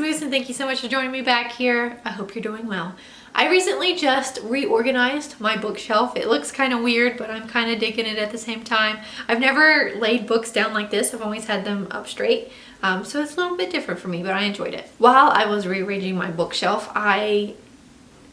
Moose, and thank you so much for joining me back here. I hope you're doing well. I recently just reorganized my bookshelf. It looks kind of weird, but I'm kind of digging it at the same time. I've never laid books down like this. I've always had them up straight. So it's a little bit different for me, but I enjoyed it. While I was rearranging my bookshelf, I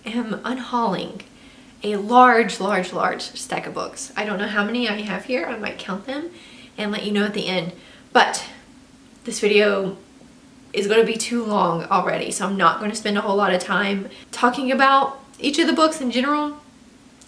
am unhauling a large stack of books. I don't know how many I have here. I might count them and let you know at the end. But this video is going to be too long already, so I'm not going to spend a whole lot of time talking about each of the books in general.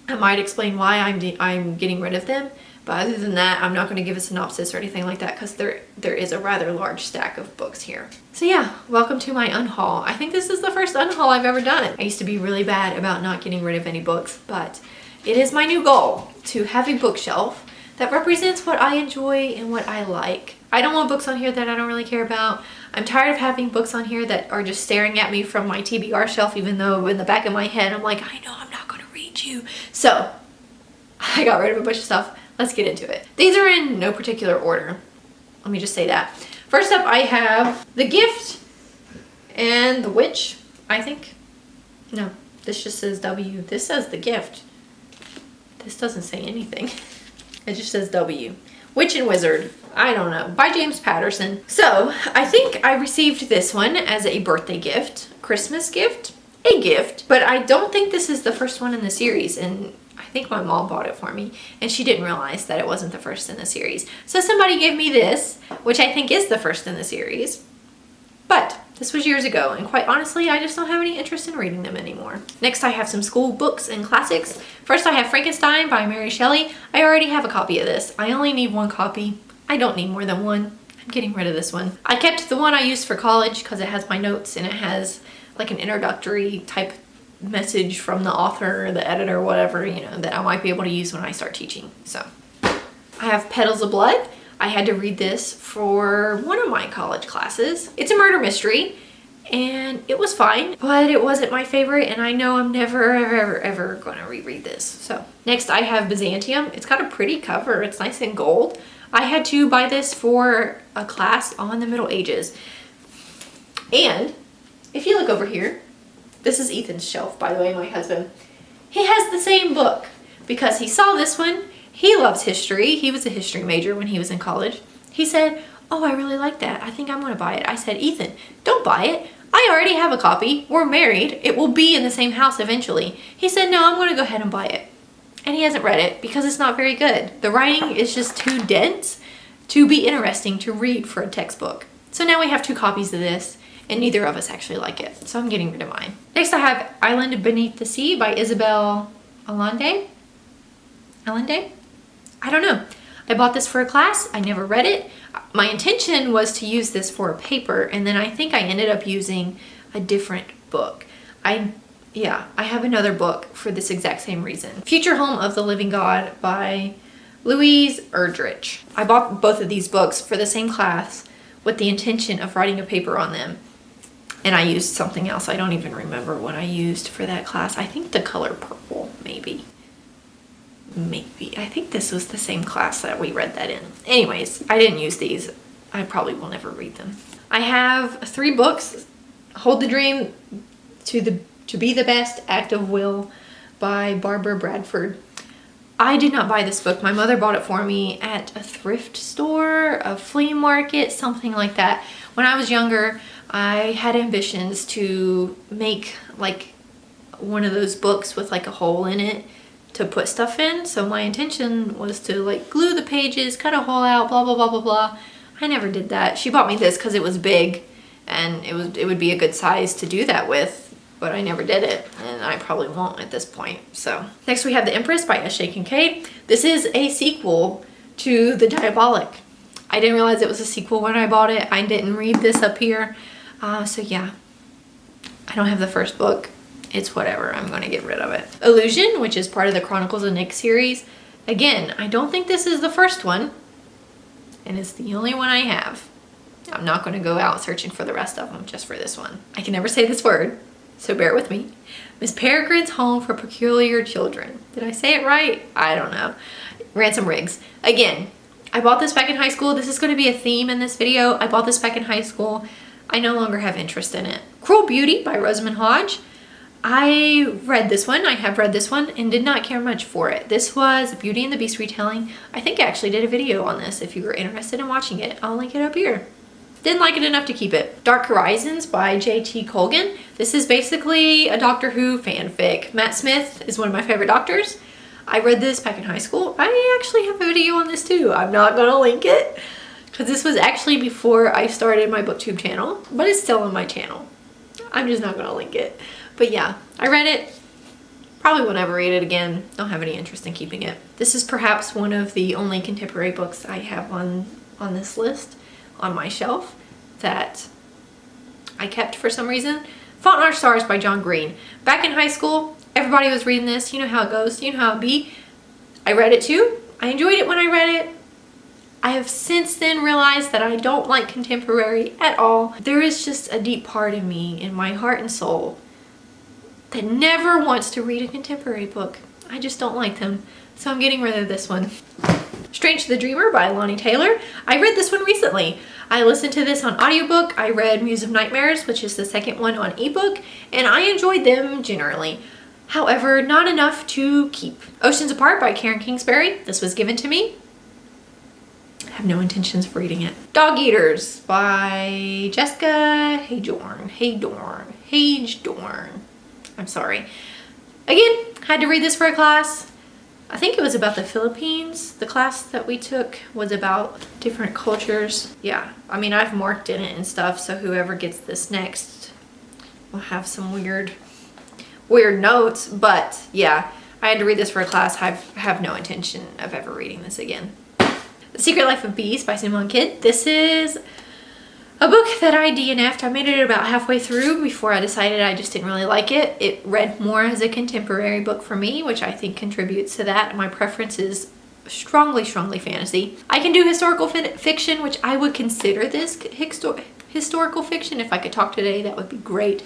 I might explain why I'm getting rid of them, but other than that, I'm not going to give a synopsis or anything like that because there is a rather large stack of books here. So yeah, welcome to my unhaul. I think this is the first unhaul I've ever done. I used to be really bad about not getting rid of any books, but it is my new goal to have a bookshelf that represents what I enjoy and what I like. I don't want books on here that I don't really care about. I'm tired of having books on here that are just staring at me from my TBR shelf, even though in the back of my head I'm like, I know I'm not going to read you. So I got rid of a bunch of stuff. Let's get into it. These are in no particular order. Let me just say that. First up, I have The Gift and The Witch, I think. No, this just says W. This says The Gift. This doesn't say anything. It just says W. Witch and Wizard, I don't know, by James Patterson. So I think I received this one as a birthday gift, Christmas gift, a gift, but I don't think this is the first one in the series, and I think my mom bought it for me and she didn't realize that it wasn't the first in the series. So somebody gave me this, which I think is the first in the series, but this was years ago, and quite honestly, I just don't have any interest in reading them anymore. Next, I have some school books and classics. First, I have Frankenstein by Mary Shelley. I already have a copy of this. I only need one copy. I don't need more than one. I'm getting rid of this one. I kept the one I used for college because it has my notes and it has like an introductory type message from the author, the editor, whatever, you know, that I might be able to use when I start teaching. So I have Petals of Blood. I had to read this for one of my college classes. It's a murder mystery and it was fine, but it wasn't my favorite, and I know I'm never ever gonna reread this. So next I have Byzantium. It's got a pretty cover. It's nice and gold. I had to buy this for a class on the Middle Ages. And if you look over here, this is Ethan's shelf, by the way, my husband. He has the same book because he saw this one. He loves history. He was a history major when he was in college. He said, oh, I really like that. I think I'm going to buy it. I said, Ethan, don't buy it. I already have a copy. We're married. It will be in the same house eventually. He said, no, I'm going to go ahead and buy it. And he hasn't read it because it's not very good. The writing is just too dense to be interesting to read for a textbook. So now we have two copies of this, and neither of us actually like it. So I'm getting rid of mine. Next I have Island Beneath the Sea by Isabel Allende. Allende? I don't know. I bought this for a class. I never read it. My intention was to use this for a paper, and then I think I ended up using a different book. I have another book for this exact same reason. Future Home of the Living God by Louise Erdrich. I bought both of these books for the same class with the intention of writing a paper on them. And I used something else. I don't even remember what I used for that class. I think the color purple, maybe. I think this was the same class that we read that in. Anyways, I didn't use these. I probably will never read them. I have 3 books. Hold the Dream, To Be the Best, Act of Will by Barbara Bradford. I did not buy this book. My mother bought it for me at a thrift store, a flea market, something like that. When I was younger, I had ambitions to make like one of those books with like a hole in it to put stuff in. So my intention was to like glue the pages, cut a hole out, blah, blah, blah, blah, blah. I never did that. She bought me this because it was big and it would be a good size to do that with, but I never did it, and I probably won't at this point. So next we have The Empress by S.J. Kincaid. This is a sequel to The Diabolic. I didn't realize it was a sequel when I bought it. I didn't read this up here. So yeah, I don't have the first book. It's whatever, I'm gonna get rid of it. Illusion, which is part of the Chronicles of Nick series. Again, I don't think this is the first one, and it's the only one I have. I'm not gonna go out searching for the rest of them just for this one. I can never say this word, so bear with me. Miss Peregrine's Home for Peculiar Children. Did I say it right? I don't know. Ransom Riggs. Again, I bought this back in high school. This is gonna be a theme in this video. I bought this back in high school. I no longer have interest in it. Cruel Beauty by Rosamund Hodge. I read this one, I have read this one, and did not care much for it. This was Beauty and the Beast retelling. I think I actually did a video on this if you were interested in watching it. I'll link it up here. Didn't like it enough to keep it. Dark Horizons by J.T. Colgan. This is basically a Doctor Who fanfic. Matt Smith is one of my favorite doctors. I read this back in high school. I actually have a video on this too. I'm not gonna link it because this was actually before I started my booktube channel, but it's still on my channel. I'm just not gonna link it. But yeah, I read it. Probably won't ever read it again. Don't have any interest in keeping it. This is perhaps one of the only contemporary books I have on this list, on my shelf, that I kept for some reason. Fault in Our Stars by John Green. Back in high school, everybody was reading this. You know how it goes. You know how it be. I read it too. I enjoyed it when I read it. I have since then realized that I don't like contemporary at all. There is just a deep part in me, in my heart and soul, that never wants to read a contemporary book. I just don't like them. So I'm getting rid of this one. Strange the Dreamer by Lonnie Taylor. I read this one recently. I listened to this on audiobook. I read Muse of Nightmares, which is the second one on ebook, and I enjoyed them generally. However, not enough to keep. Oceans Apart by Karen Kingsbury. This was given to me. I have no intentions of reading it. Dog Eaters by Jessica Hagedorn. I'm sorry. Again, had to read this for a class. I think it was about the Philippines. The class that we took was about different cultures. Yeah, I mean, I've marked in it and stuff, so whoever gets this next will have some weird notes. But yeah, I had to read this for a class. I have no intention of ever reading this again. The Secret Life of Bees by Simone Kidd. This is a book that I DNF'd. I made it about halfway through before I decided I just didn't really like it. It read more as a contemporary book for me, which I think contributes to that. My preference is strongly fantasy. I can do historical fiction, which I would consider this historical fiction. If I could talk today, that would be great.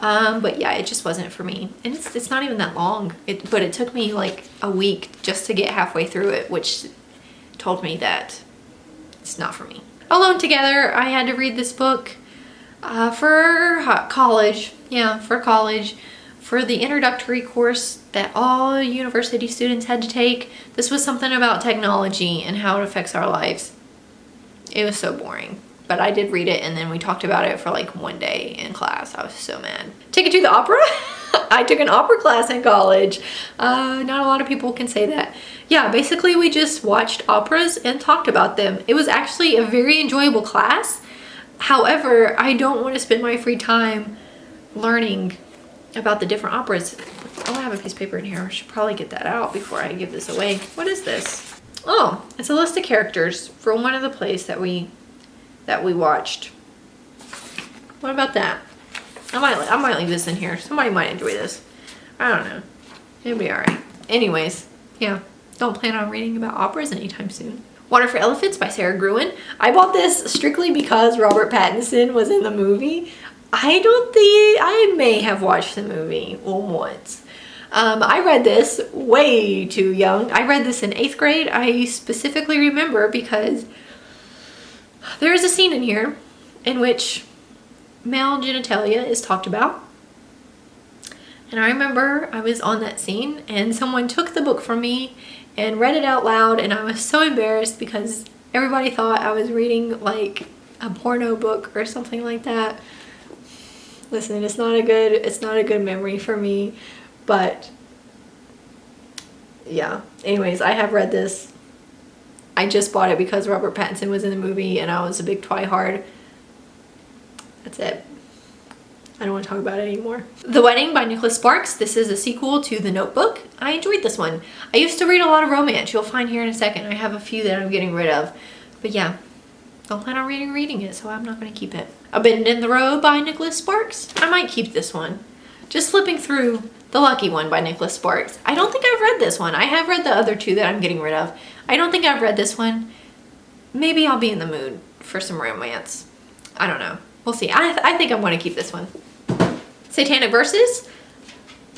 But yeah, it just wasn't for me. And it's not even that long. But it took me like a week just to get halfway through it, which told me that it's not for me. Alone Together, I had to read this book for college. Yeah, for college. For the introductory course that all university students had to take. This was something about technology and how it affects our lives. It was so boring. But I did read it, and then we talked about it for like one day in class. I was so mad. Ticket to the Opera? I took an opera class in college. Not a lot of people can say that. Yeah, basically we just watched operas and talked about them. It was actually a very enjoyable class. However, I don't want to spend my free time learning about the different operas. Oh, I have a piece of paper in here. I should probably get that out before I give this away. What is this? Oh, it's a list of characters for one of the plays that we watched. What about that? I might leave this in here. Somebody might enjoy this. I don't know. It'll be alright. Anyways, yeah. Don't plan on reading about operas anytime soon. Water for Elephants by Sarah Gruen. I bought this strictly because Robert Pattinson was in the movie. I may have watched the movie once. I read this way too young. I read this in 8th grade. I specifically remember because there is a scene in here in which male genitalia is talked about. And I remember I was on that scene and someone took the book from me and read it out loud, and I was so embarrassed because everybody thought I was reading like a porno book or something like that. Listen, it's not a good memory for me, but yeah. Anyways, I have read this. I just bought it because Robert Pattinson was in the movie and I was a big twihard. That's it. I don't want to talk about it anymore. The Wedding by Nicholas Sparks. This is a sequel to The Notebook. I enjoyed this one. I used to read a lot of romance. You'll find here in a second. I have a few that I'm getting rid of. But yeah, don't plan on reading it, so I'm not going to keep it. Abandoned in the Row by Nicholas Sparks. I might keep this one. Just flipping through The Lucky One by Nicholas Sparks. I don't think I've read this one. I have read the other two that I'm getting rid of. I don't think I've read this one. Maybe I'll be in the mood for some romance. I don't know. We'll see. I think I'm going to keep this one. Satanic Verses.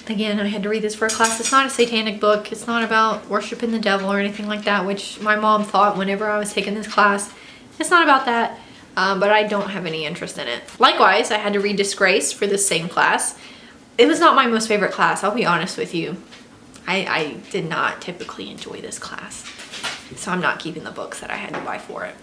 Again, I had to read this for a class. It's not a satanic book. It's not about worshiping the devil or anything like that, which my mom thought whenever I was taking this class. It's not about that. but I don't have any interest in it. Likewise, I had to read Disgrace for this same class. It was not my most favorite class, I'll be honest with you. I did not typically enjoy this class. So I'm not keeping the books that I had to buy for it.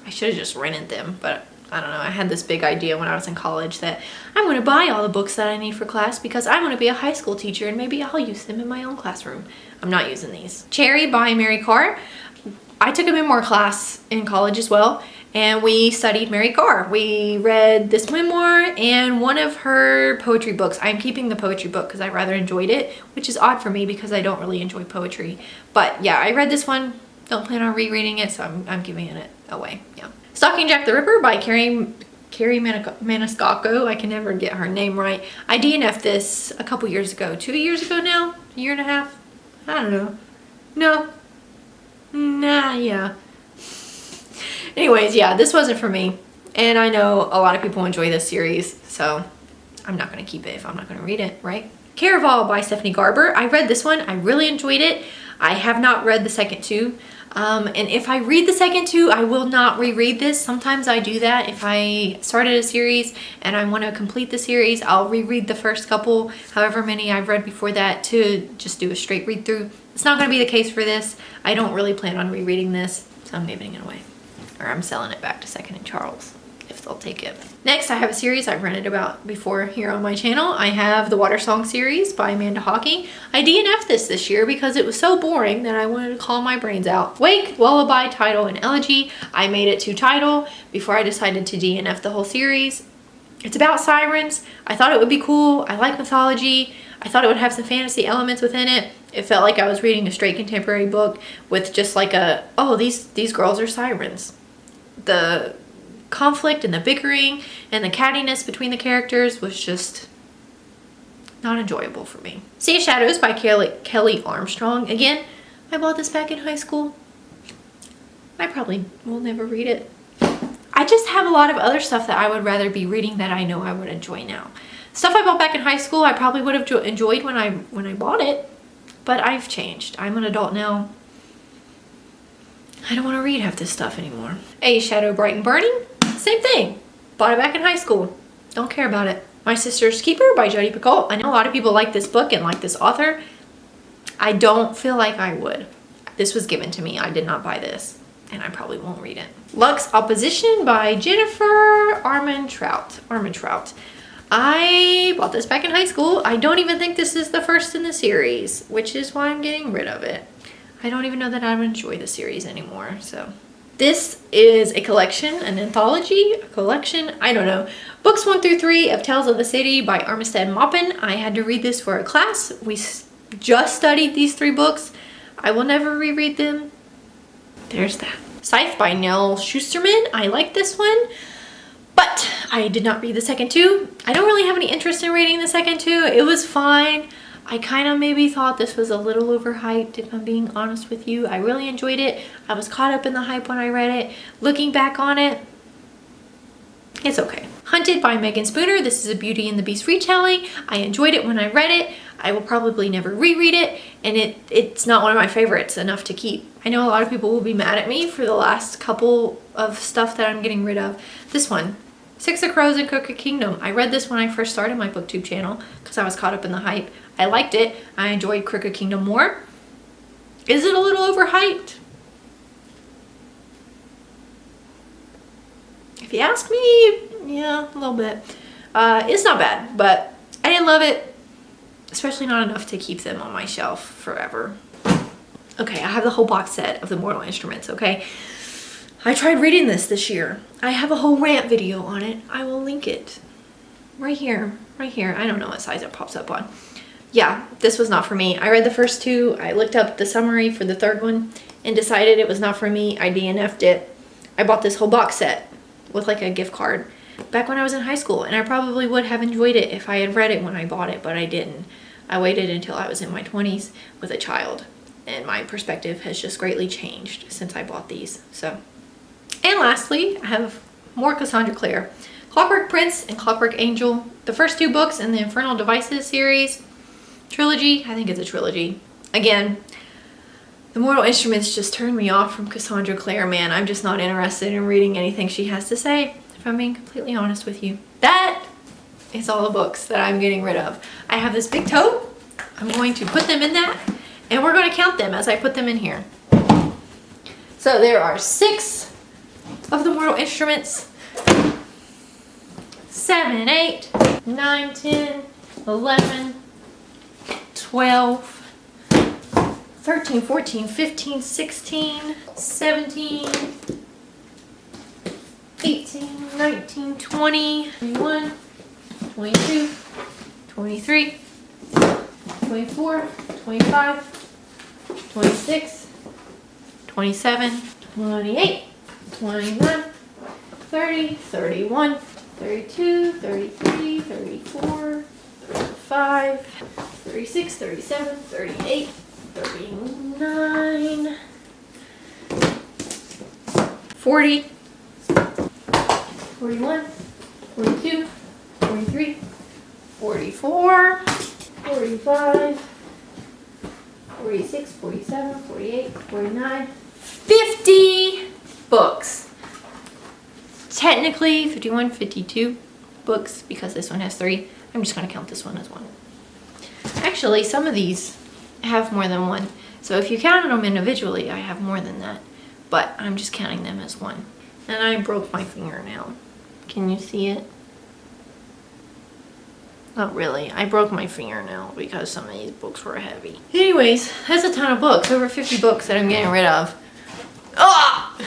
I should have just rented them, but I don't know. I had this big idea when I was in college that I'm going to buy all the books that I need for class because I want to be a high school teacher and maybe I'll use them in my own classroom. I'm not using these. Cherry by Mary Carr. I took a memoir class in college as well, and we studied Mary Carr. We read this memoir and one of her poetry books. I'm keeping the poetry book because I rather enjoyed it, which is odd for me because I don't really enjoy poetry. But yeah, I read this one. Don't plan on rereading it, so I'm giving it away. Yeah. Stalking Jack the Ripper by Carrie Maniscalco. I can never get her name right. I DNF'd this a couple years ago. 2 years ago now? A year and a half? I don't know. No. Nah, yeah. Anyways, yeah, this wasn't for me. And I know a lot of people enjoy this series, so I'm not going to keep it if I'm not going to read it, right? Caraval by Stephanie Garber. I read this one. I really enjoyed it. I have not read the second two. And if I read the second two, I will not reread this. Sometimes I do that. If I started a series and I want to complete the series, I'll reread the first couple, however many I've read before that, to just do a straight read through. It's not going to be the case for this. I don't really plan on rereading this, so I'm giving it away. Or I'm selling it back to Second and Charles, if they'll take it. Next, I have a series I've ranted about before here on my channel. I have the Water Song series by Amanda Hawking. I DNF'd this year because it was so boring that I wanted to call my brains out. Wake, Lullaby, Title, and Elegy. I made it to Title before I decided to DNF the whole series. It's about sirens. I thought it would be cool. I like mythology. I thought it would have some fantasy elements within it. It felt like I was reading a straight contemporary book with just like a, oh, these girls are sirens. The conflict and the bickering and the cattiness between the characters was just not enjoyable for me. Sea of Shadows by Kelly Armstrong. Again, I bought this back in high school. I probably will never read it. I just have a lot of other stuff that I would rather be reading that I know I would enjoy now. Stuff I bought back in high school I probably would have enjoyed when I bought it, but I've changed. I'm an adult now. I don't want to read half this stuff anymore. A Shadow Bright and Burning. Same thing. Bought it back in high school. Don't care about it. My Sister's Keeper by Jodi Picoult. I know a lot of people like this book and like this author. I don't feel like I would. This was given to me. I did not buy this, and I probably won't read it. Lux Opposition by Jennifer Armentrout. I bought this back in high school. I don't even think this is the first in the series, which is why I'm getting rid of it. I don't even know that I would enjoy the series anymore, so. This is a collection, an anthology, a collection, I don't know. Books 1 through 3 of Tales of the City by Armistead Maupin. I had to read this for a class. We just studied these 3 books. I will never reread them. There's that. Scythe by Nell Schusterman. I like this one, but I did not read the second 2. I don't really have any interest in reading the second 2. It was fine. I kind of maybe thought this was a little overhyped, if I'm being honest with you. I really enjoyed it. I was caught up in the hype when I read it. Looking back on it, it's okay. Hunted by Megan Spooner. This is a Beauty and the Beast retelling. I enjoyed it when I read it. I will probably never reread it, and it's not one of my favorites enough to keep. I know a lot of people will be mad at me for the last couple of stuff that I'm getting rid of. This one, Six of Crows and Crooked Kingdom. I read this when I first started my booktube channel because I was caught up in the hype. I liked it. I enjoyed Crooked Kingdom more. Is it a little overhyped? If you ask me, yeah, a little bit. It's not bad, but I didn't love it, especially not enough to keep them on my shelf forever. Okay, I have the whole box set of the Mortal Instruments, okay? I tried reading this year. I have a whole rant video on it. I will link it. Right here. I don't know what size it pops up on. Yeah, this was not for me. I read the first 2. I looked up the summary for the 3rd one and decided it was not for me. I DNF'd it. I bought this whole box set with like a gift card back when I was in high school, and I probably would have enjoyed it if I had read it when I bought it, but I didn't. I waited until I was in my 20s with a child, and my perspective has just greatly changed since I bought these. So, and lastly, I have more Cassandra Clare. Clockwork Prince and Clockwork Angel. The first 2 books in the Infernal Devices series. Trilogy. I think it's a trilogy. Again, The Mortal Instruments just turned me off from Cassandra Clare, man. I'm just not interested in reading anything she has to say, if I'm being completely honest with you. That is all the books that I'm getting rid of. I have this big tote. I'm going to put them in that, and we're going to count them as I put them in here. So there are 6 of the Mortal Instruments. 7, 8, 9, 10, 11, 12, 13, 14, 15, 16, 17, 18, 19, 20, 21, 22, 23, 24, 25, 26, 27, 28, 29, 30, 31, 32, 33, 34, 35, 36, 37, 38, 39, 40, 41, 42, 43, 44, 45, 46, 47, 48, 49, 50 books. Technically 51, 52 books because this one has 3. I'm just going to count this one as 1. Actually, some of these have more than 1. So if you counted them individually, I have more than that. But I'm just counting them as 1. And I broke my fingernail. Can you see it? Not really. I broke my fingernail because some of these books were heavy. Anyways, that's a ton of books. Over 50 books that I'm getting rid of. Ah!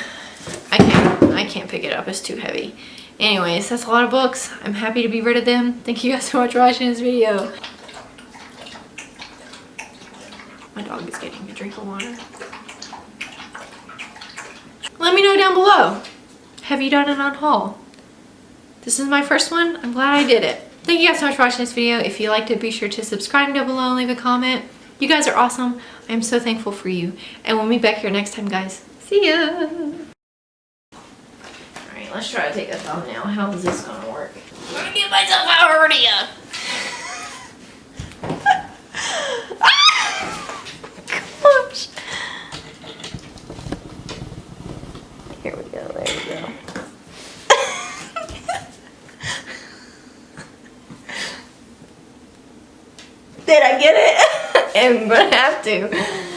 I can't pick it up. It's too heavy. Anyways, that's a lot of books. I'm happy to be rid of them. Thank you guys so much for watching this video. My dog is getting a drink of water. Let me know down below. Have you done an unhaul? This is my first one. I'm glad I did it. Thank you guys so much for watching this video. If you liked it, be sure to subscribe down below and leave a comment. You guys are awesome. I am so thankful for you. And we'll meet back here next time, guys. See ya! Alright, let's try to take a thumbnail. How is this gonna work? I'm gonna give myself a hernia! Gosh! Here we go, there we go. Did I get it? I'm gonna have to.